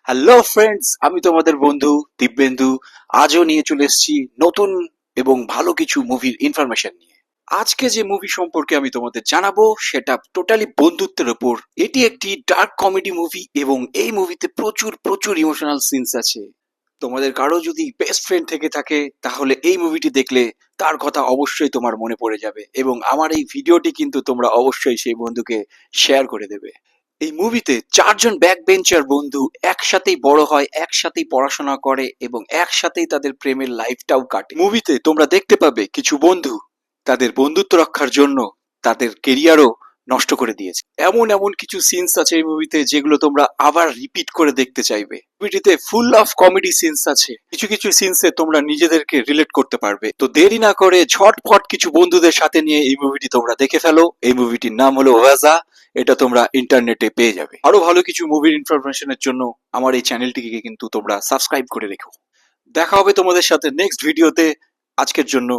Hello friends, আমি তোমাদের বন্ধু দিব্যেন্দু। আজও নিয়ে চলে এসেছি নতুন এবং ভালো কিছু মুভির ইনফরমেশন নিয়ে। আজকে যে মুভি সম্পর্কে আমি তোমাদের জানাবো সেটা টোটালি বন্ধুত্বের ওপর। এটি একটি ডার্ক কমেডি মুভি এবং এই মুভিতে প্রচুর প্রচুর ইমোশনাল সিনস আছে। তোমাদের কারো যদি বেস্ট ফ্রেন্ড থেকে থাকে তাহলে এই মুভিটি দেখলে তার কথা অবশ্যই তোমার মনে পড়ে যাবে, এবং আমার এই ভিডিওটি কিন্তু তোমরা অবশ্যই সেই বন্ধুকে শেয়ার করে দেবে। এই মুভিতে চারজন ব্যাক বেঞ্চার বন্ধু একসাথেই বড় হয়, একসাথেই পড়াশোনা করে এবং একসাথেই তাদের প্রেমের লাইফটাও কাটে। মুভিতে তোমরা দেখতে পাবে কিছু বন্ধু তাদের বন্ধুত্ব রক্ষার জন্য তাদের কেরিয়ারও নষ্ট করে দিয়েছে। এমন এমন কিছু সিনস আছে এই মুভিতে যেগুলো তোমরা আবার রিপিট করে দেখতে চাইবে। মুভিটিতে ফুল অফ কমেডি সিনস আছে, কিছু কিছু সিনসে তোমরা নিজেদেরকে রিলেট করতে পারবে। তো দেরি না করে ঝটপট কিছু বন্ধুদের সাথে নিয়ে এই মুভিটি তোমরা দেখে ফেলো। এই মুভিটির নাম হলো ওয়াজা। এটা তোমরা ইন্টারনেটে পেয়ে যাবে। আরো ভালো কিছু মুভির ইনফরমেশনের জন্য আমার এই চ্যানেলটিকে কিন্তু তোমরা সাবস্ক্রাইব করে রেখো। দেখা হবে তোমাদের সাথে নেক্সট ভিডিওতে। আজকের জন্য